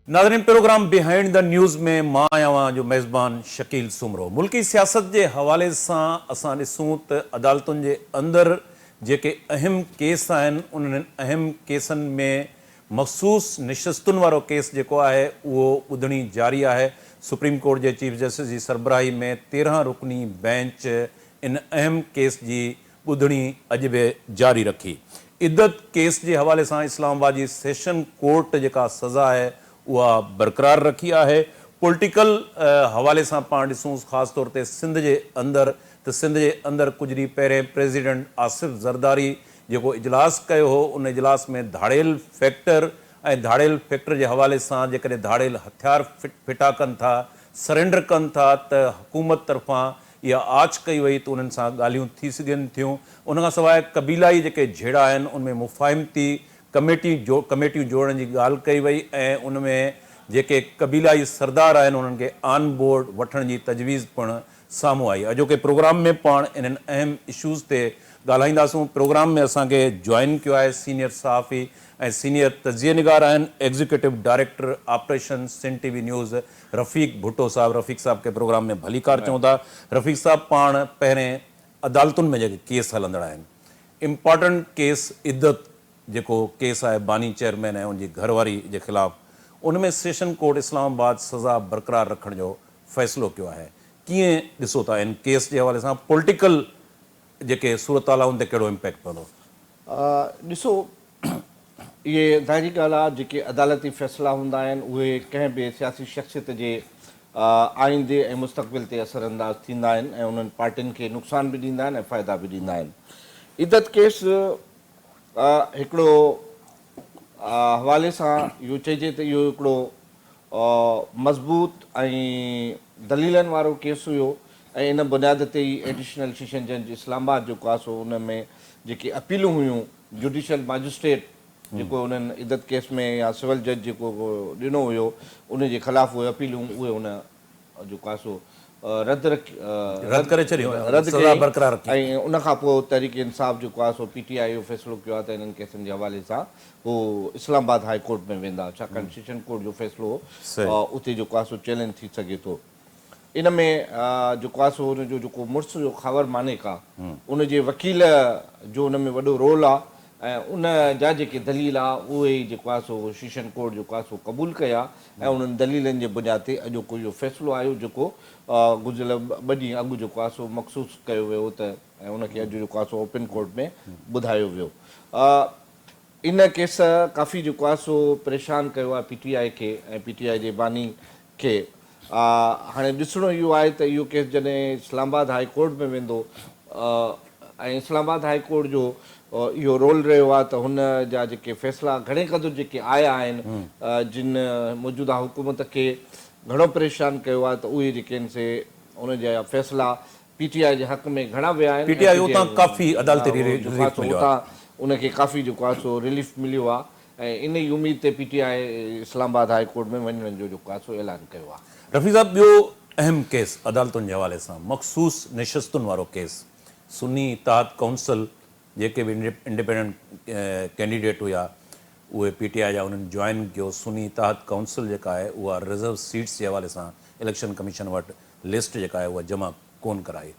नाज़रीन, programme behind the news में मां आहियां जो मेज़बान शकील सुमरो। मुल्की सियासत के हवाले से असां ॾिसूं त अदालतुनि जे अंदरि जेके अहम केस आहिनि उन्हनि अहम केसनि में मखसूस निशस्तुनि वारो केस जेको आहे उहो ॿुधणी जारी आहे। सुप्रीम कोर्ट जे चीफ जस्टिस जी सरबराही में 13 रुकनी बेंच इन अहम केस की ॿुधणी अॼु भी जारी रखी। इद्दत केस के हवाले से इस्लामाबाद की सेशन कोर्ट जेका सज़ा है वह बरकरार रखी है। पॉलिटिकल हवाले से पाण ॾिसूं ख़ास तौर ते सिंध के अंदर तो सिंध के अंदर कुछ ॾींहं पहिरें प्रेसिडेंट आसिफ ज़रदारी जो इजलास कयो हो, उन इजलास में धाड़ेल फैक्टर के हवाले से जेकॾहिं धाड़ेल हथियार फिटा कन था, सरेंडर कन था तो हुकूमत तरफा या आच कई वही तो उन्हनि सां ॻाल्हियूं थी सघनि थियूं। उन खां सवाइ कबीलाई जेके झेड़ा आहिनि उनमें मुफ़ाहिमती कमेटियूं जोड़न की ॻाल्हि कई वई ऐं उनमें जेके कबीलाई सरदार आहिनि उन्हनि खे ऑन बोर्ड वठण जी तजवीज़ पिणु साम्हूं आई। अॼोके प्रोग्राम में पाण इन्हनि अहम इशूज़ ते ॻाल्हाईंदासूं। प्रोग्राम में असांखे जॉइन कियो आहे सीनियर सहाफ़ी ऐं सीनियर तजिए निगार आहिनि एग्जीक्यूटिव डायरेक्टर ऑपरेशन सिन टीवी न्यूज़ रफ़ीक भुट्टो साहब। रफ़ीक साहब के प्रोग्राम में भलीकार चऊं था। रफ़ीक साहब, पाण पहिरें अदालतुनि में जेके केस हलंदड़ आहिनि, इम्पॉर्टेंट केस इद्दत जेको केस है बानी चेयरमैन है उनकी घरवारी के खिलाफ, उनमें सेशन कोर्ट इस्लामाबाद सज़ा बरकरार रखने जो फैसलो किया है। किएं ॾिसो था इन केस के हवाले से पॉलिटिकल जेके सूरत हाल उन ते कहिड़ो इम्पैक्ट पवंदो? ॾिसो, ये तव्हांजी ॻाल्हि आहे, जेके अदालती फ़ैसिला हूंदा आहिनि उहे कंहिं बि सियासी शख़्सियत जे आईंदे ऐं मुस्तक़बिल ते असरअंदाज़ थींदा आहिनि ऐं उन्हनि पार्टियुनि खे नुक़सान बि ॾींदा आहिनि ऐं फ़ाइदा बि ॾींदा आहिनि। इद्दत केस हिकिड़ो हवाले सां इहो चइजे त इहो हिकिड़ो मज़बूत ऐं दलीलनि वारो केस हुयो ऐं इन बुनियाद ते ई एडिशनल सेशन जज इस्लामाबाद जेको आहे सो उन में जेके अपीलूं हुयूं जुडिशल मजिस्ट्रेट जेको उन्हनि इद्दत केस में या सिविल जज जेको ॾिनो हुयो उन जे ख़िलाफ़ उहे अपीलूं उहे उन जेको आहे सो रद्द करे छॾियो ऐं उन खां पोइ तहरीक इंसाफ़ जेको आहे सो PTI जो फ़ैसिलो कयो आहे त इन्हनि केसनि जे हवाले सां हू इस्लामाबाद हाई कोर्ट में वेंदा, छाकाणि सेशन कोर्ट जो फ़ैसिलो उते जेको आहे सो चैलेंज थी सघे थो। इन में जेको आहे सो उनजो जेको मुड़ुसु जो ख़ावर मानेक आहे उनजे वकील जो उन में वॾो रोल आहे ऐं उन जा जेके दलील आहे उहे ई जेको आहे सो सेशन कोर्ट जेको आहे सो क़बूल कया ऐं उन्हनि दलीलनि जे बुनियाद ते अॼोको इहो फ़ैसिलो आयो जेको गुज़िरियल 2 ॾींहं अॻु जेको आहे सो मखसूस कयो वियो त ऐं उनखे अॼु जेको आहे सो ओपन कोर्ट में ॿुधायो वियो। इन केस काफ़ी जेको आहे सो परेशान कयो आहे PTI खे ऐं PTI जे बानी खे। हाणे ॾिसणो इहो आहे त इहो केस जॾहिं इस्लामाबाद हाई कोर्ट में वेंदो ऐं इस्लामाबाद हाई कोर्ट जो इहो रोल रहियो आहे त हुन जा जेके फ़ैसिला घणे क़दुरु जेके आया आहिनि जिन मौजूदा हुकूमत खे घणो परेशान कयो आहे त उहे जेके आहिनि से उन जा फ़ैसिला PTI जे हक़ में घणा विया आहिनि। उतां उनखे काफ़ी जेको आहे सो रिलीफ मिलियो आहे ऐं इन ई उमेद ते PTI इस्लामाबाद हाई कोर्ट में वञण जो जेको आहे सो ऐलान कयो आहे। रफ़ी साहब, ॿियो अहम केस अदालतुनि के हवाले से मखसूस निशस्तुनि वारो केस, सुन्नी इत्तेहाद काउंसिल जेके भी इंडिपेंडेंट कैंडिडेट हुआ उहे PTI जा उन्हनि जॉइन कियो। सुन्नी इत्तेहाद काउंसिल जेका है वह रिजर्व सीट्स के हवाले से इलेक्शन कमीशन वटि लिस्ट जेका है वह जमा कोन कराई।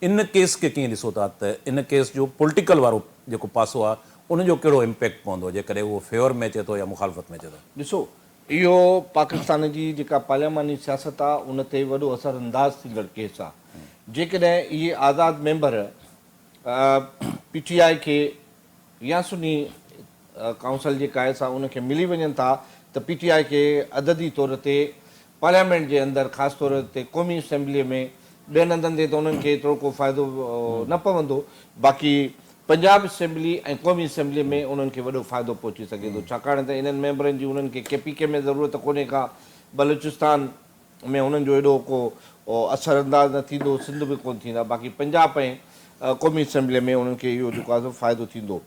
इन केस के कीअं ॾिसो था त इन केस जो पॉलिटिकल वारो जेको पासो आहे उनजो कहिड़ो इम्पैक्ट पवंदो जेकॾहिं उहो फेवर में अचे थो या मुखालफ़त में अचे थो? ॾिसो, इहो पाकिस्तान जी जेका पार्लियामानी सियासत आहे उन ते वॾो असरअंदाज़ थींदड़ केस आहे। जेकॾहिं इहे आज़ाद मेंबर PTI खे या सुन्नी काउंसिल जेका आहे सा उनखे मिली वञनि था त PTI खे अददी तौर ते पार्लियामेंट जे अंदरि ख़ासि तौर ते क़ौमी असेंबलीअ में ॿियनि हंधनि ते त उन्हनि खे एतिरो को फ़ाइदो न पवंदो, बाक़ी पंजाब असेंबली ऐं क़ौमी असेंबलीअ में उन्हनि खे वॾो फ़ाइदो पहुची सघे थो, छाकाणि त इन्हनि मेंबरनि जी उन्हनि खे KPK में ज़रूरत कोन्हे का, बलूचिस्तान में उन्हनि जो एॾो को असरअंदाज़ न थींदो, सिंध में कोन्ह थींदा, बाक़ी पंजाब ऐं क़ौमी असेंबलीअ में उन्हनि खे इहो जेको आहे फ़ाइदो थींदो।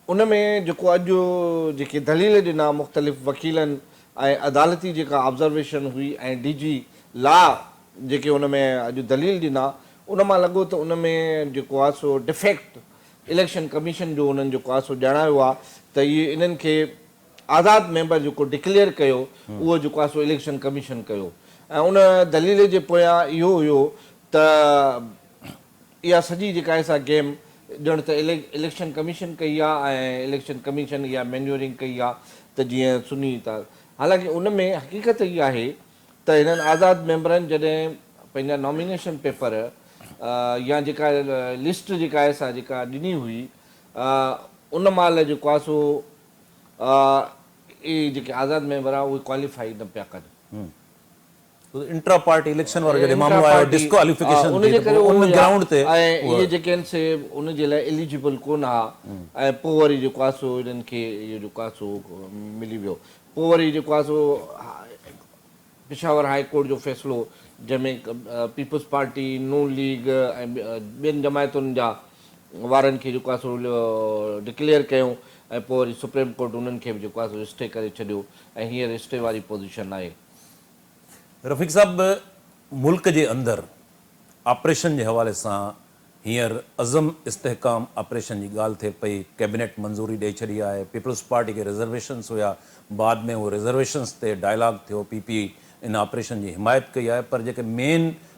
उन में जेको अॼु जेके दलील ॾिना मुख़्तलिफ़ वकीलनि ऐं अदालती जेका ऑब्ज़र्वेशन हुई ऐं DG लॉ जेके उन में अॼु दलील ॾिना उन मां लॻो त उन में जेको आहे सो डिफेक्ट इलेक्शन कमीशन जो उन्हनि जेको आहे सो ॼाणायो आहे त इहे इन्हनि खे आज़ाद मेंबर जेको डिक्लेयर कयो उहो जेको आहे सो इलेक्शन कमीशन कयो ऐं उन दलील जे पोयां इहो हुयो त इहा सॼी जेका आहे सा गेम ॼण त इलेक्शन कमीशन कई आहे ऐं इलेक्शन कमीशन इहा मैन्यूरिंग कई आहे त जीअं सुनी था। हालांकि उन में हक़ीक़त इहा आहे त हिननि आज़ाद मेंबरनि जॾहिं पंहिंजा नॉमिनेशन पेपर या जेका लिस्ट जेका आहे सा जेका ॾिनी हुई उन महिल जेको आहे सो इहे जेके आज़ाद मेंबर आहे उहे क्वालिफाई न पिया कनि। इंट्रा पार्टी इलेक्शन वारो जॾहिं मामलो आयो डिस्क्वालिफिकेशन उनजे करे उन ग्राउंड ते ऐं इहे जेके आहिनि से उनजे लाइ एलिजिबल कोन हा ऐं पोइ वरी जेको आहे सो इन्हनि खे इहो जेको आहे सो मिली वियो। पोइ वरी जेको आहे सो पेशावर हाई कोर्ट जो फ़ैसिलो जंहिंमें पीपल्स पार्टी नून लीग ऐं ॿियनि जमायतुनि जा वारनि खे जेको आहे सो डिक्लेयर कयूं ऐं पोइ वरी सुप्रीम कोर्ट उन्हनि खे बि जेको आहे सो स्टे करे छॾियो ऐं हींअर स्टे वारी पोज़ीशन आहे। रफ़ीक साहब मुल्क जे अंदरि ऑपरेशन जे हवाले सां हींअर अज़म इस्तेहकाम ऑपरेशन जी ॻाल्हि थिए पई, कैबिनेट मंज़ूरी ॾेई छॾी आहे। पीपल्स पार्टी खे रिज़र्वेशन्स हुया, बाद में उहो रिज़र्वेशन्स ते डायलॉग थियो, पीपी इन ऑपरेशन जी हिमायत कई आहे, पर जेके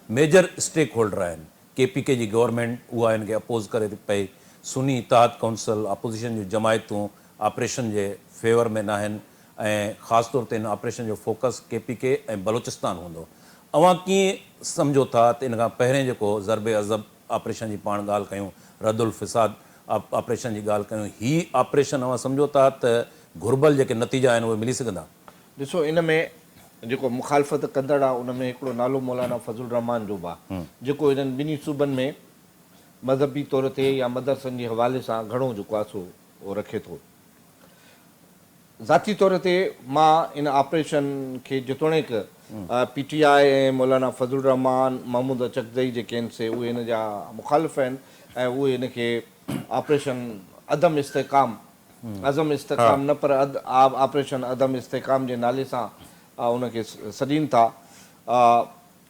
मेजर स्टेक होल्डर आहिनि केपीके जी गवर्नमेंट उहा हिन खे अपोज़ करे थी पई। सुनी इत्तेहाद काउंसिल अपोज़िशन जूं जमायतूं ऑपरेशन जे फेवर में न आहिनि ऐं ख़ासि तौर ते इन ऑपरेशन जो फोकस केपीके ऐं बलोचिस्तान हूंदो। अव्हां कीअं सम्झो था त इन खां पहिरें जेको ज़रबे अज़ब ऑपरेशन जी पाण ॻाल्हि कयूं, रद्दुल फ़िसाद ऑपरेशन जी ॻाल्हि कयूं, ही ऑपरेशन अव्हां सम्झो था त घुर्बल जेके नतीजा आहिनि उहे मिली सघंदा? ॾिसो इन में जेको मुखालफ़त कंदड़ आहे उन में हिकिड़ो नालो मौलाना फज़लुर रहमान जो बि आहे जेको इन्हनि ॿिन्ही सूबनि में मज़हबी तौर ते या मदरसनि जे हवाले सां घणो जेको आहे सो उहो रखे थो। ज़ाती तौर ते मां इन ऑपरेशन खे जेतोणीकि PTI ऐं मौलाना फज़लुर रहमान महमूद अचकज़ई जेके आहिनि से उहे हिन जा मुखालिफ़ आहिनि ऐं उहे हिन खे ऑपरेशन अदम इस्तेहकाम न पर ऑपरेशन अदम इस्तेहकाम जे नाले सां उनखे सॾीनि था।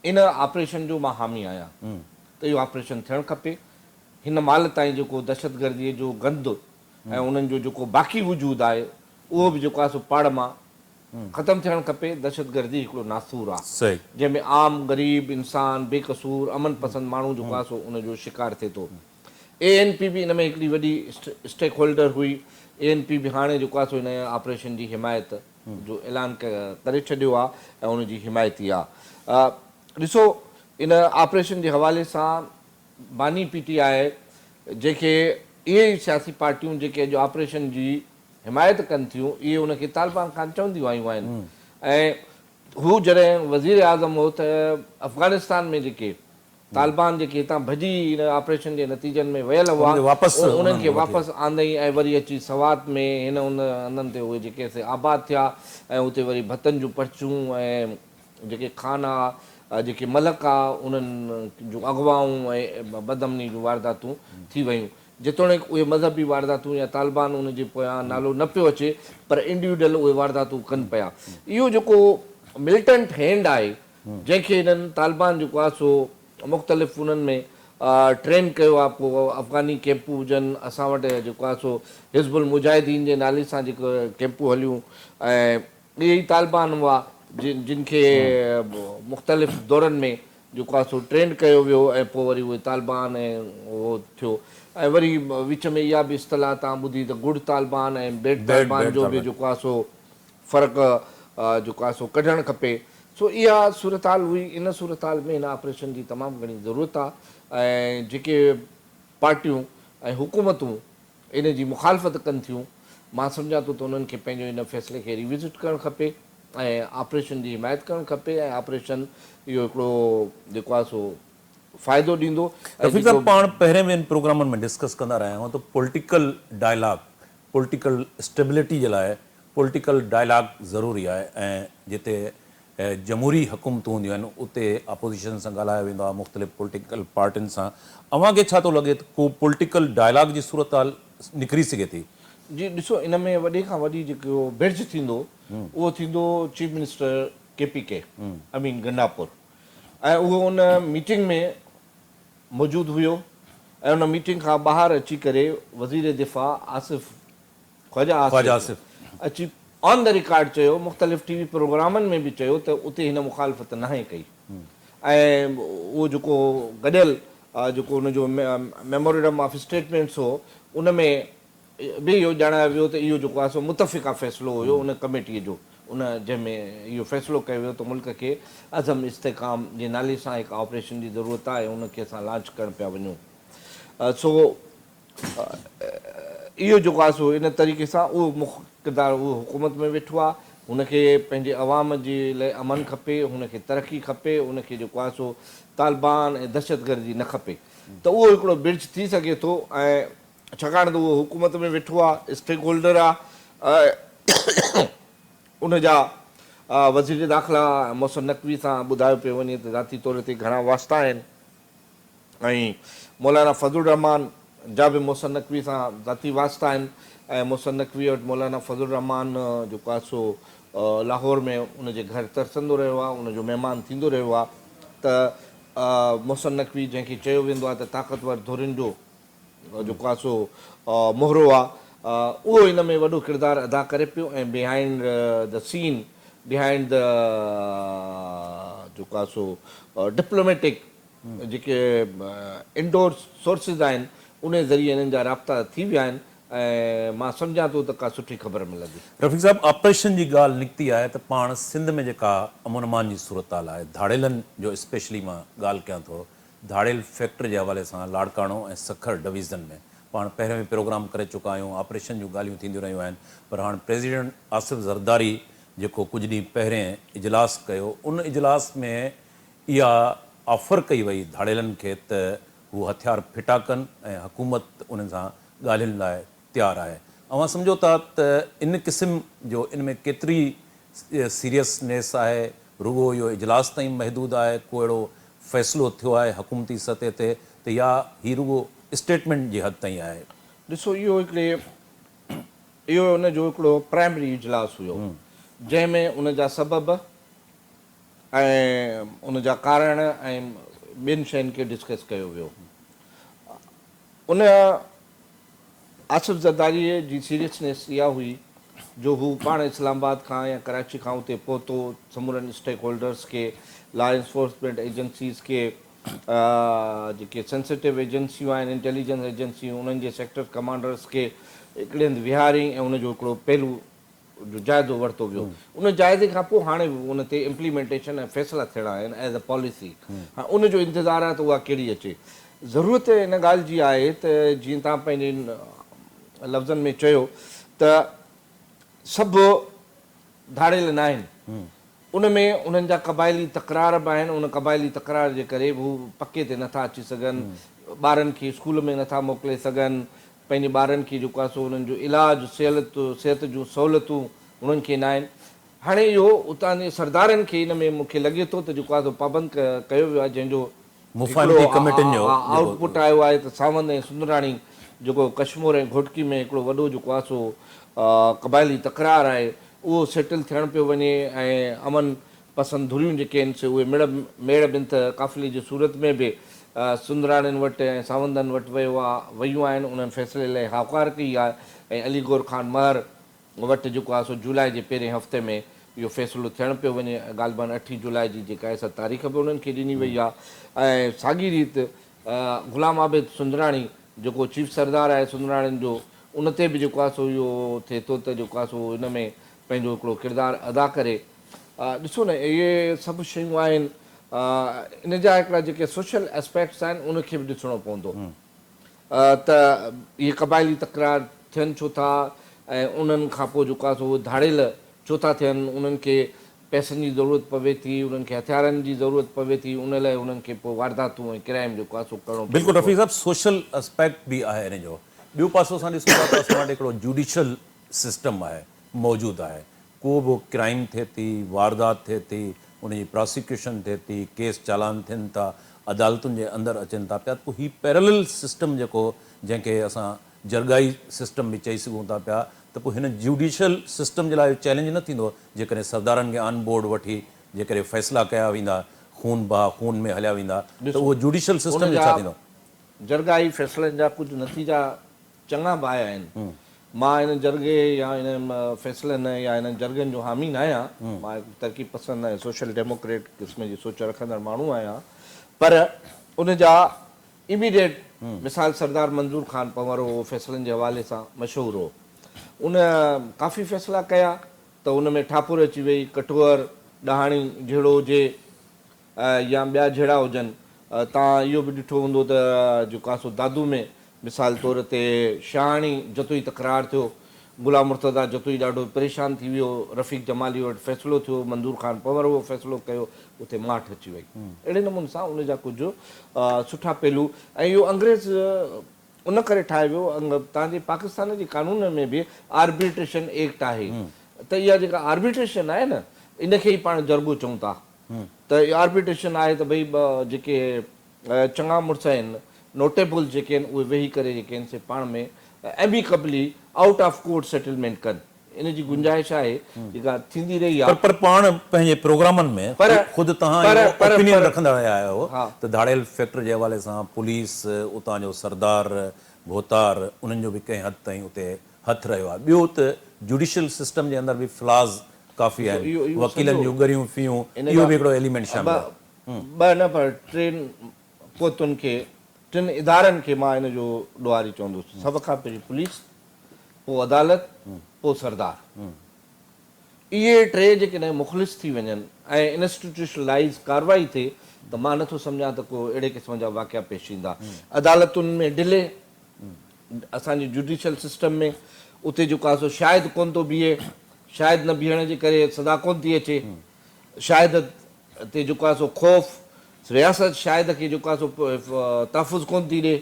इन ऑपरेशन जो मां हामी आहियां त इहो ऑपरेशन थियणु खपे। हिन महिल ताईं जेको दहशतगर्दीअ जो गंद ऐं उन्हनि जो जेको बाक़ी वजूदु आहे उहो बि जेको आहे सो पाड़ मां ख़तमु थियणु खपे। दहशतगर्दी हिकिड़ो नासूर आहे जंहिंमें आम ग़रीब इंसान बेकसूर अमन पसंदि माण्हू जेको आहे सो उनजो शिकार थिए थो। ANP बि इन में हिकिड़ी वॾी स्टेक होल्डर हुई। ANP बि हाणे जेको आहे सो हिन ऑपरेशन जी हिमायत जो ऐलान करे छॾियो आहे ऐं उनजी हिमायती आहे। ॾिसो इन ऑपरेशन जे हवाले सां बानी PTI जेके इहे ई सियासी पार्टियूं जेके अॼु ऑपरेशन जी हिमायत कनि थियूं इहे उनखे तालिबान खां चवंदियूं आयूं आहिनि ऐं हू जॾहिं वज़ीर आज़म हो त अफ़गानिस्तान में जेके तालिबान जेके हितां भॼी हिन ऑपरेशन जे नतीजनि में वियल हुआ उन्हनि खे वापसि आंदई ऐं वरी अची सवात में हिन उन हंधनि ते उहे जेके से आबाद थिया ऐं उते वरी भतनि जूं पर्चियूं ऐं जेके खाना जेके मलक आहे उन्हनि जूं अगवाऊं ऐं बदमनी जूं वारदातूं थी वियूं। जेतोणीकि उहे मज़हबी वारदातूं या तालिबान उनजे पोयां नालो न पियो अचे पर इंडिविजुअल उहे वारदातूं कनि पिया। इहो जेको मिलिटेंट हैंड आहे जंहिंखे हिननि तालिबान जेको आहे सो मुख़्तलिफ़ उन्हनि में ट्रेन कयो आहे। पोइ अफ़गानी कैंपूं हुजनि, असां वटि जेको आहे सो हिज़्बुल मुजाहिदीन जे नाले सां जेको कैंपूं हलियूं ऐं इहे ई तालिबान हुआ जिन खे मुख़्तलिफ़ दौरनि में जेको आहे सो ट्रेन कयो वियो ऐं पोइ वरी उहे तालिबान ऐं उहो थियो। ऐं वरी विच में इहा बि इस्तलाह तव्हां ॿुधी त गुड तालिबान ऐं बेड तालिबान जो बि जेको आहे सो फ़र्क़ु जेको आहे सो कढणु खपे। सो इहा सूरत हाल हुई। इन सूरत हाल में हिन ऑपरेशन जी तमामु घणी ज़रूरत आहे ऐं जेके पार्टियूं ऐं हुकूमतूं इन जी मुखालफ़त कनि थियूं मां सम्झां थो त उन्हनि खे पंहिंजो इन फ़ैसिले खे रिविज़िट करणु खपे ऐं ऑपरेशन जी हिमायत करणु खपे ऐं ऑपरेशन इहो हिकिड़ो जेको आहे सो फ़ाइदो ॾींदो। रफ़ीक साहब पाण पहिरें में प्रोग्रामनि में डिस्कस कंदा रहिया आहियूं त पॉलिटिकल डायलॉग पॉलिटिकल स्टेबिलिटी जे लाइ पॉलिटिकल डायलॉग ज़रूरी आहे ऐं जिते जमहूरी हुकूमतूं हूंदियूं आहिनि उते अपोज़िशन सां ॻाल्हायो वेंदो आहे मुख़्तलिफ़ पॉलिटिकल पार्टियुनि सां। अव्हांखे छा थो लॻे त को पॉलिटिकल डायलॉग जी सूरत हाल निकिरी सघे थी? जी ॾिसो इन में वॾे खां वॾी जेको ब्रिज थींदो उहो थींदो चीफ मिनिस्टर KPK अमीन गंडापुर ऐं उहो उन मीटिंग में मौजूदु हुयो ऐं उन मीटिंग खां ॿाहिरि अची करे वज़ीर दिफ़ा ख्वाजा आसिफ़ अची ऑन द रिकॉर्ड चयो, मुख़्तलिफ़ टीवी प्रोग्रामनि में बि चयो त उते हिन मुखालफ़त नाहे कई ऐं उहो जेको गॾियल जेको हुनजो मेमोरेंडम ऑफ स्टेटमेंट्स हो उन में बि इहो ॼाणायो वियो त इहो जेको आहे सो मुतफ़िक़ा फ़ैसिलो हुयो उन कमेटीअ जो, उन जंहिंमें इहो फ़ैसिलो कयो वियो त मुल्क खे अज़म इस्तेकाम जे नाले सां हिकु ऑपरेशन जी ज़रूरत आहे ऐं उनखे असां लॉन्च करणु पिया वञूं। सो इहो जेको आहे सो इन तरीक़े सां उहो किरदारु उहो हुकूमत में वेठो आहे, हुनखे पंहिंजे अवाम जे लाइ अमन खपे, हुनखे तरक़ी खपे, हुनखे जेको आहे सो तालिबान ऐं दहशतगर्दी न खपे, त उहो हिकिड़ो ब्रिज थी सघे थो। ऐं छाकाणि त उहो हुकूमत में वेठो आहे, स्टेक होल्डर आहे, उनजा वज़ीर दाख़िला मोहसिन नक़वी सां ॿुधायो पियो वञे त ज़ाती तौर ते घणा वास्ता आहिनि ऐं मौलाना फज़लुर रहमान जा बि मोहसिन नक़वी सां ज़ाती वास्ता आहिनि ऐं मोहसिन नक़वी वटि मौलाना फज़लुर रहमान जेको आहे सो लाहौर में उनजे घर तरसंदो रहियो आहे, उनजो महिमान थींदो रहियो आहे। त मोहसिन नक़वी जंहिंखे चयो वेंदो आहे त ताक़तवर धुरियुनि जो जेको आहे सो मोहरो आहे, उहो हिन में वॾो किरदारु अदा करे पियो ऐं behind the scene, behind the जेको आहे सो डिप्लोमेटिक जेके इंडोर सोर्सिस आहिनि उन ज़रिए हिननि जा राब्ता थी विया आहिनि ऐं मां सम्झां थो त का सुठी ख़बर मिलंदी। रफ़ीक साहब, ऑपरेशन जी ॻाल्हि निकिती आहे त पाण सिंध में जेका अमन अमान जी सूरत हाल आहे, धाड़ेलनि जो स्पेशली मां ॻाल्हि कयां थो, धाड़ेल फैक्ट्री जे हवाले सां लाड़काणो ऐं सखर डिवीज़न में पाण पहिरियों बि प्रोग्राम करे चुका आहियूं, ऑपरेशन जूं ॻाल्हियूं थींदियूं रहियूं आहिनि, पर हाणे प्रेसिडेंट आसिफ ज़रदारी जेको कुझु ॾींहं पहिरें इजलास कयो, उन इजलास में इहा ऑफर कई वई धाड़ेलनि खे त हू हथियार फिटा कनि ऐं हुकूमत उन्हनि सां ॻाल्हियुनि लाइ तयारु आहे। अवां सम्झो था त इन क़िस्म जो इन में केतिरी सीरियसनेस आहे, रुगो इहो इजलास ताईं महदूद आहे, को अहिड़ो फ़ैसिलो थियो आहे हुकूमती सतह ते त या ही रुगो स्टेटमेंट जी हद ताईं आहे? ॾिसो, इहो उनजो हिकिड़ो प्राइमरी इजलास हुयो जंहिंमें उनजा सबब ऐं उनजा कारण ऐं ॿियनि शयुनि खे डिस्कस कयो वियो। उन आसिफ ज़रदारीअ जी सीरियसनेस इहा हुई जो हू पाण इस्लामाबाद खां या कराची खां उते पहुतो, समूरनि स्टेक होल्डर्स खे, लॉ एनफोर्समेंट एजेंसीज़ खे, जेके सेंसिटिव एजेंसियूं आहिनि, इंटेलिजेंस एजेंसियूं, उन्हनि जे सेक्टर कमांडर्स खे हिकिड़े हंधि विहारियईं ऐं उनजो हिकिड़ो पहलू जो जाइज़ो वरितो वियो। उन जाइज़े खां पोइ हाणे उन ते इम्प्लीमेंटेशन ऐं फ़ैसिला थियणा आहिनि एज़ अ पॉलिसी। हाणे उनजो इंतज़ारु आहे त उहा कहिड़ी अचे। ज़रूरत हिन ॻाल्हि जी आहे त जीअं तव्हां पंहिंजे लफ़्ज़नि में चयो त सभु धाड़ेल न आहिनि, उन में उन्हनि जा क़बाइली तकरार बि आहिनि, उन क़बाइली तकरार जे करे हू पके ते नथा अची सघनि, ॿारनि खे स्कूल में नथा मोकिले सघनि, पंहिंजे ॿारनि खे जेको आहे सो उन्हनि जो इलाजु सिहत जूं सहूलियतूं उन्हनि खे न आहिनि। हाणे इहो उतां जे सरदारनि खे हिन में मूंखे लॻे थो त जेको आहे सो पाबंद कयो वियो आहे, जंहिंजो आउटपुट आयो आहे त सावंत ऐं सुंदराणी जेको कश्मीर ऐं घोटकी में हिकिड़ो वॾो जेको आहे सो क़बाइली तकरार आहे उहो सेटल थियणु पियो वञे ऐं अमन पसंदि धुरियूं जेके आहिनि से उहे मेड़ बिंत काफ़िले जी सूरत में बि सुंदराणियुनि वटि ऐं सावंतनि वटि वयूं आहिनि, उन्हनि फ़ैसिले लाइ हाकार कई आहे ऐं अलीगोर ख़ान महर वटि जेको आहे सो जुलाई जे पहिरें हफ़्ते में इहो फ़ैसिलो थियणु पियो वञे। ग़ालिबन 8 जुलाई जी जेका आहे सा तारीख़ बि उन्हनि खे ॾिनी वई आहे ऐं साॻी रीति ग़ुलाम आबिद सुंदराणी जेको चीफ सरदार आहे सुंदराणियुनि जो, उन ते बि जेको आहे सो इहो थिए थो त जेको आहे सो हिन में पंहिंजो हिकिड़ो किरदारु अदा करे। ॾिसो न, इहे सभु शयूं आहिनि, इन जा हिकिड़ा जेके सोशल एस्पेक्ट्स आहिनि उनखे बि ॾिसणो पवंदो त इहे क़बाइली तकरार थियनि छो था ऐं उन्हनि खां पोइ जेको आहे सो धाड़ेल छो था थियनि, उन्हनि खे पैसनि जी ज़रूरत पवे थी, उन्हनि खे हथियारनि जी ज़रूरत पवे थी, उन लाइ उन्हनि खे पोइ वारदातूं ऐं क्राइम जेको आहे सो करिणो। बिल्कुलु रफ़ीक साहब, सोशल एस्पेक्ट बि आहे हिन जो। ॿियो पासो असां ॾिसूं था त असां वटि हिकिड़ो जुडिशल सिस्टम आहे, मौजूदु आहे, को बि क्राइम थिए थी, वारदात थिए थी, उनजी प्रोसिक्यूशन थिए थी, केस चालान थियनि था, अदालतुनि जे अंदरि अचनि था पिया, पोइ हीउ पैरेलल सिस्टम जेको जंहिंखे असां जरगाई सिस्टम बि चई सघूं था पिया, त पोइ हिन जुडिशल सिस्टम जे लाइ चैलेंज न थींदो जेकॾहिं सरदारनि खे ऑन बोर्ड वठी जेकॾहिं फ़ैसिला कया वेंदा, खून में हलिया वेंदा, त उहो जुडिशल सिस्टम जो छा थींदो? जरगाई फ़ैसिलनि जा कुझु नतीजा चङा बि आया आहिनि मां इन जरगे या इन फ़ैसिलनि या इन जरगनि जो हामी न आहियां। मां हिकु तरक़ी पसंदि ऐं सोशल डेमोक्रेट क़िस्म जी सोच रखंदड़ माण्हू आहियां, पर उन जा इमीडिएट मिसाल सरदार मंज़ूर ख़ान पंवर उहो फ़ैसिलनि जे हवाले सां मशहूरु हो। उन काफ़ी फ़ैसिला कया त उन में ठापुर अची वई, कठुअर ॾहाणी जहिड़ो हुजे या ॿिया जहिड़ा हुजनि। तव्हां इहो बि ॾिठो हूंदो त जेको आहे सो दादू में मिसाल तौर ते शाहाणी जतोई तकरार थियो, गुलाम मुर्तज़ा जतोई ॾाढो परेशान थी वियो, रफ़ीक जमाली वटि फ़ैसिलो थियो, मंज़ूर ख़ान पंवर उहो फ़ैसिलो कयो, उते माठ अची वई। अहिड़े नमूने सां उन जा कुझु सुठा पहलू ऐं इहो अंग्रेज़ उन करे ठाहे वियो। तव्हांजे पाकिस्तान जे कानून में बि आर्बिट्रेशन एक्ट आहे, त इहा जेका आर्बिट्रेशन आहे न, इनखे ई पाण जरगो चऊं था। त आर्बिट्रेशन आहे त भई जेके चङा मुड़ुस आहिनि, नोटेबल जेके आहिनि, उहे वेही करे जेके आहिनि से पाण में एमिकबली आउट ऑफ कोर्ट सेटलमेंट कनि। इन जी गुंजाइश आहे जेका थींदी रही आहे। पर पाण पंहिंजे प्रोग्रामनि में ख़ुदि तव्हां ओपिनियन रखंदा रहिया आहियो त धाड़ेल फैक्ट्री जे हवाले सां पुलिस, उतां जो सरदार भोतार, उन्हनि जो बि कंहिं हद ताईं उते हथु रहियो आहे। ॿियो त जुडिशियल सिस्टम जे अंदरि बि फ्लाज़ काफ़ी आहिनि, वकीलनि जूं गरियूं फ़ियूं, इहो बि हिकिड़ो एलिमेंट शामिल आहे। ॿ न पर टिनि खे, टिनि इदारनि खे मां इन जो ॾुआरी चवंदुसि। सभ खां पहिरीं पुलिस, पोइ अदालत, पोइ सरदार। इहे टे जेकॾहिं मुख़लिस थी वञनि ऐं इंस्टीट्यूशनलाइज़ कार्रवाई थिए त मां नथो सम्झां त को अहिड़े क़िस्म जा वाक़िया पेश ईंदा। अदालतुनि में डिले, असांजी जुडिशियल सिस्टम में उते जेको आहे सो शायदि कोन थो बीहे, शायदि न बीहण जे करे सज़ा कोन थी अचे, शायदि ते जेको आहे सो ख़ौफ़, रियासत शायदि खे जेको आहे सो तहफ़ुज़ कोन थी ॾिए,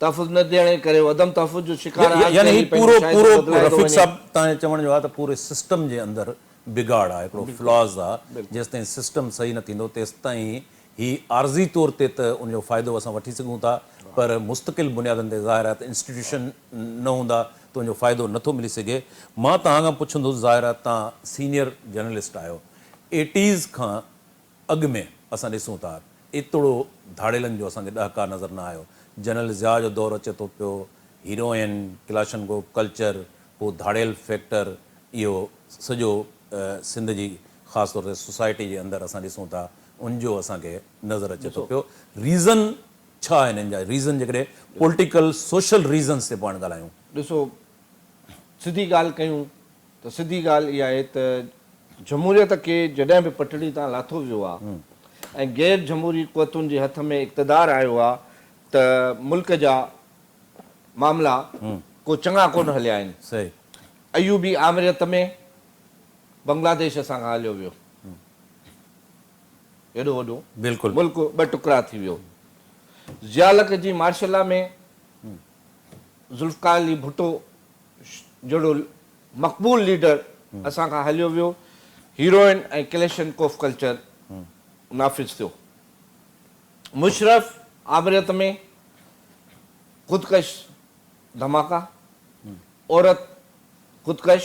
तहफ़ुज़ न ॾियण जे करे अदम तहफ़ुज़ जो शिकार आहे। यानी पूरो रफ़ीक साहब तव्हांजे चवण जो आहे त पूरे सिस्टम जे अंदरि बिगाड़ आहे, हिकिड़ो फ्लॉज़ आहे। जेसि ताईं सिस्टम सही न थींदो तेसि ताईं ही आर्ज़ी तौर ते त उनजो फ़ाइदो असां वठी सघूं था, पर मुस्तक़िल बुनियादनि ते ज़ाहिर आहे त इंस्टीट्यूशन न हूंदा त उनजो फ़ाइदो नथो मिली सघे। मां तव्हां खां पुछंदुसि, ज़ाहिर आहे तव्हां सीनियर जर्नलिस्ट आहियो, 80s खां अॻु में असां ॾिसूं था एतिरो धाड़ेलनि जो असांखे ॾहका नज़र न आयो। जनरल ज़िया जो दौरु अचे थो पियो, हीरोइन, किलाशनगो कल्चर, पोइ धाड़ेल फैक्टर, इहो सॼो सिंध जी ख़ासि तौर ते सोसाइटी जे अंदरि असां ॾिसूं था, उनजो असांखे नज़र अचे थो पियो। रीज़न छा आहिनि हिन जा? रीज़न जेकॾहिं पॉलिटिकल सोशल रीज़न्स ते पाण ॻाल्हायूं, ॾिसो सिधी ॻाल्हि कयूं त सिधी ॻाल्हि इहा आहे त जमहूरियत खे जॾहिं बि पटड़ी तां लाथो वियो आहे ऐं गैर जमहूरी क़ुवतुनि जे हथ में इक़्तिदार आयो आहे त मुल्क जा मामला को चङा कोन हलिया आहिनि। सही, अयूबी आमिरियत में बांग्लादेश असां खां हलियो वियो, हेॾो वॾो बिल्कुलु मुल्क ॿ टुकड़ा थी वियो। ज़ियालक जी मार्शला में ज़ुल्फ़िकार अली भुट्टो जहिड़ो मक़बूल लीडर असां खां हलियो वियो। हीरोइन ऐं क्लेशनकोफ कल्चर नाफ़िज़ थियो। मुशरफ आमिरियत में ख़ुदकश धमाका, औरत ख़ुदकश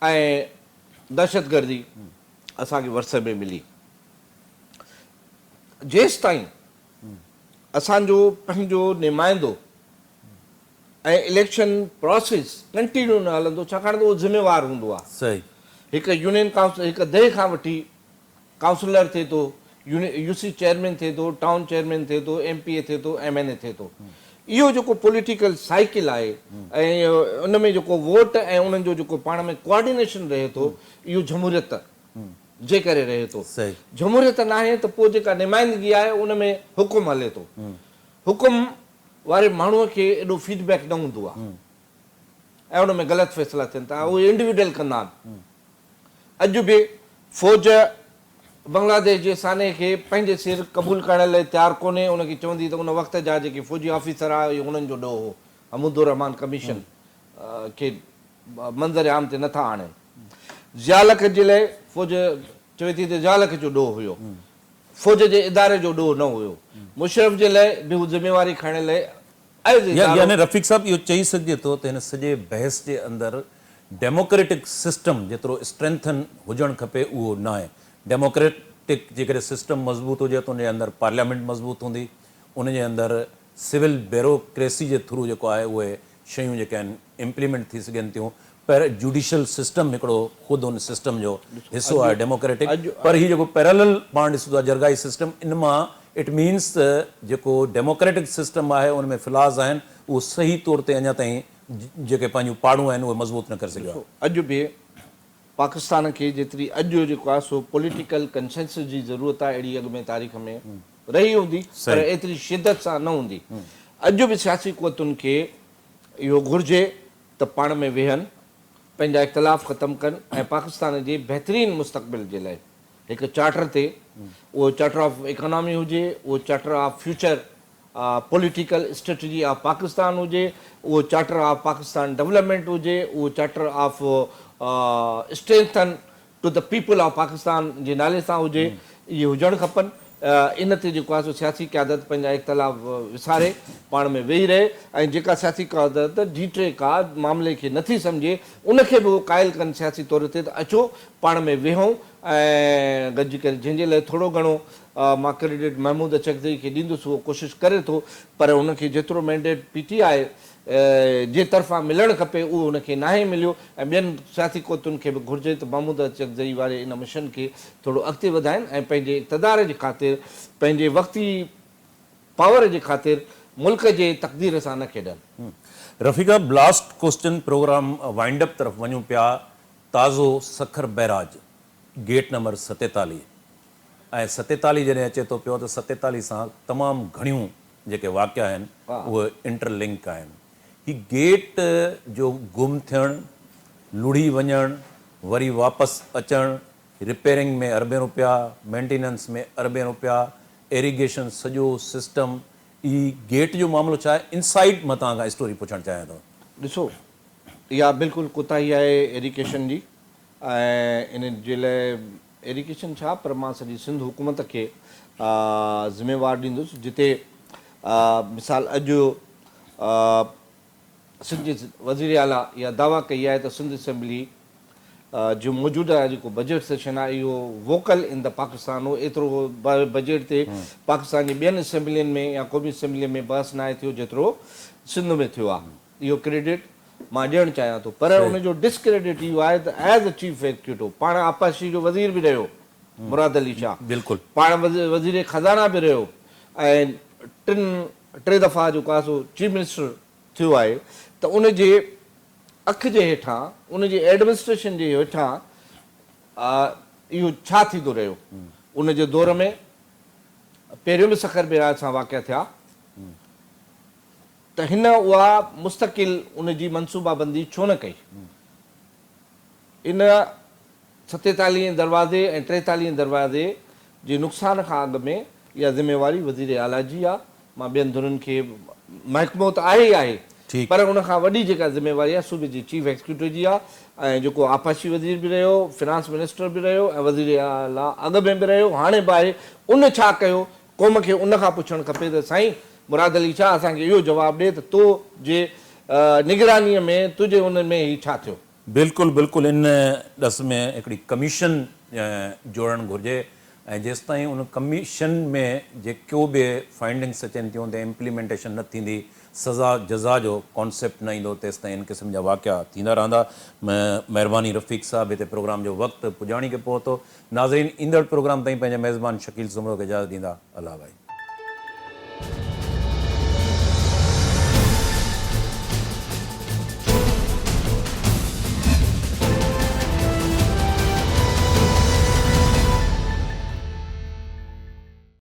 ऐं दहशतगर्दी असांखे वरसे में मिली। जेसि ताईं असांजो पंहिंजो नुमाइंदो ऐं इलेक्शन प्रोसेस कंटिन्यू न हलंदो, छाकाणि त उहो ज़िम्मेवार हूंदो आहे। सही, हिकु यूनियन काउंसिल, हिकु दह खां वठी काउंसलर थिए थो, यूसी चेयरमैन थिए थो, टाउन चेयरमैन थिए थो, MPA थिए थो, MNA थिए थो। इहो जेको पॉलिटिकल साइकिल आहे ऐं उन में जेको वोट ऐं उन्हनि जो जेको पाण में कोऑर्डिनेशन रहे थो, इहो जमहूरियत जे करे रहे थो। जमहूरियत न आहे त पोइ जेका नुमाइंदगी आहे उन में हुकुम हले थो। हुकुम वारे माण्हूअ खे एॾो फीडबैक न हूंदो आहे ऐं उन में ग़लति फ़ैसिला थियनि था, उहे इंडिविजुअल कंदा आहिनि। अॼु बि फ़ौज बांग्लादेश जे साने खे पंहिंजे सिर क़बूल करण लाइ तयारु कोन्हे। उनखे चवंदी त उन वक़्त जा जेके फ़ौजी ऑफिसर आहे इहो उन्हनि जो ॾोह हो, हमूदुर रहमान कमीशन खे मंज़र आम ते नथा आणनि। ज़ियालक जे लाइ फ़ौज चवे थी त ज़ियालक जो ॾोह हुयो, फ़ौज जे इदारे जो ॾोह न हुयो। मुशरफ जे लाइ बि हू ज़िम्मेवारी खणण लाइ यानी रफ़ीक साहब इहो चई सघिजे थो त हिन सॼे बहस जे अंदरि डेमोक्रेटिक सिस्टम जेतिरो स्ट्रेंथन हुजणु खपे उहो न आहे। डेमोक्रेटिक जेकॾहिं सिस्टम मज़बूत हुजे त उनजे अंदरि पार्लियामेंट मज़बूत हूंदी, उनजे अंदरि सिविल ब्यूरोक्रेसी जे थ्रू जेको आहे उहे शयूं जेके आहिनि इम्प्लीमेंट थी सघनि थियूं पर जुडिशल सिस्टम हिकिड़ो ख़ुदि हुन सिस्टम जो हिसो आहे डेमोक्रेटिक पर हीउ जेको पैरेलल पाण ॾिसूं था जरगाई सिस्टम इन मां इट मीन्स जेको डेमोक्रेटिक सिस्टम आहे उन में फिलास आहिनि उहो सही तौर ते अञा ताईं जेके पंहिंजूं पाड़ूं आहिनि उहे मज़बूत न करे सघियो आहे। अॼु बि पाकिस्तान खे जेतिरी अॼु जेको आहे सो पॉलिटिकल कंसेंसस जी ज़रूरत आहे अहिड़ी अॻु में तारीख़ में रही हूंदी पर एतिरी शिदत सां न हूंदी। अॼु बि सियासी क़ुवतुनि खे इहो घुरिजे त पाण में वेहनि पंहिंजा इख़्तिलाफ़ ख़तमु कनि ऐं पाकिस्तान जे बहितरीन मुस्तक़बिल जे लाइ हिकु चार्टर ते उहो चार्टर ऑफ इकोनॉमी हुजे उहो charter of future political strategy of Pakistan हुजे उहो चार्टर ऑफ पाकिस्तान डेवलपमेंट हुजे उहो charter of strengthen to the people of Pakistan जे नाले सां हुजे इहे हुजणु खपनि। इन ते जेको आहे सो सियासी क़यादत पंहिंजा इख़्तिलाफ़ विसारे पाण में वेही रहे ऐं जेका सियासी क़यादत जीटे का मामले खे नथी सम्झे उनखे बि क़ाइल कनि सियासी तौर ते त अचो पाण में वेहूं ऐं गॾिजी करे जंहिंजे लाइ थोरो घणो मां क्रेडिट महमूद चकदई खे ॾींदुसि उहो कोशिशि करे थो पर उनखे जेतिरो मैंडेट PTI जे तरफ़ां मिलणु खपे उहो उनखे नाहे मिलियो ऐं ॿियनि सियासी क़ुवतुनि खे बि घुरिजे त महमूद चकदई वारे इन मिशन खे थोरो अॻिते वधाइनि ऐं पंहिंजे इक़्तिदार जे ख़ातिर पंहिंजे वक़्ती पावर जे ख़ातिर मुल्क जे तक़दीर सां न खेॾनि। Rafiqa blast question program wind up तरफ़ वञूं पिया। ताज़ो सखर बैराज गेट नंबर 47 ऐं 47 जॾहिं अचे थो पियो त 47 सां तमामु घणियूं जेके वाक़िया आहिनि उहे इंटरलिंक आहिनि। हीउ गेट जो गुम थियणु लुड़ी वञणु वरी वापसि अचणु रिपेयरिंग में अरबें रुपया मेंटेनेंस में अरबें रुपया इरिगेशन सॼो सिस्टम ई गेट जो मामिलो छा आहे इनसाइड मां तव्हां खां स्टोरी पुछणु चाहियां थो। ॾिसो इहा बिल्कुलु कोताही आहे एरिगेशन जी ऐं इन जे लाइ एरिगेशन छा पर मां सॼी सिंध हुकूमत खे ज़िम्मेवारु ॾींदुसि जिते मिसाल अॼु सिंध जे वज़ीर आला इहा दावा कई आहे त सिंध असेंबली जो मौजूदा जेको बजट सेशन आहे इहो वोकल इन द पाकिस्तान हो एतिरो बजट ते पाकिस्तान जी ॿियनि असेंबलियुनि में या क़ौमी असेंबलीअ में बहस न आहे थियो जेतिरो सिंध में थियो आहे। इहो क्रेडिट मां ॾियणु चाहियां थो पर उनजो डिसक्रेडिट इहो आहे त एज़ अ चीफ एग्जीक्यूटिव पाण आपाशी जो वज़ीर बि रहियो मुराद अली शाह बिल्कुलु पाण वज़ीर खज़ाना बि रहियो ऐं टे दफ़ा जेको आहे सो चीफ मिनिस्टर थियो आहे त उनजे अख जे हेठां उनजे एडमिनिस्ट्रेशन जे हेठां इहो छा थींदो रहियो। उनजे दौर में पहिरियों बि सखर बैराज सां वाक़िया थिया त हिन उहा मुस्तक़िल उनजी मनसूबाबंदी छो न कई। इन 47 दरवाज़े ऐं 43 दरवाज़े जे नुक़सान खां अॻु में इहा ज़िम्मेवारी वज़ीर आला जी आहे। मां ॿियनि धुरनि खे महकमो त आहे ई आहे पर उनखां वॾी जेका ज़िम्मेवारी आहे सूबे जी चीफ एग्जीक्यूटिव जी आहे ऐं जेको आपाशी वज़ीर बि रहियो फिनांस मिनिस्टर बि रहियो ऐं वज़ीर आला अॻु में बि रहियो हाणे बि आहे। उन छा कयो क़ौम खे उनखां पुछणु खपे त साईं मुराद अली शाह असांखे इहो जवाबु ॾिए त तो जे निगरानीअ में तुंहिंजे उन में ही छा थियो। बिल्कुलु बिल्कुलु इन ॾस में हिकिड़ी कमीशन जोड़णु घुरिजे ऐं जेसि ताईं उन कमीशन में जेको बि फाइंडिंग्स अचनि थियूं त इम्प्लीमेंटेशन न थींदी सज़ा जज़ा जो कॉन्सेप्ट न ईंदो तेसि ताईं इन क़िस्म जा वाक़िया थींदा रहंदा। महिरबानी रफ़ीक साहब हिते प्रोग्राम जो वक़्तु पुॼाणी खे पहुतो। नाज़रीन ईंदड़ प्रोग्राम ताईं पंहिंजे मेज़बान शकील सुमरो खे इजाज़त ॾींदा। अल्लाह भाई।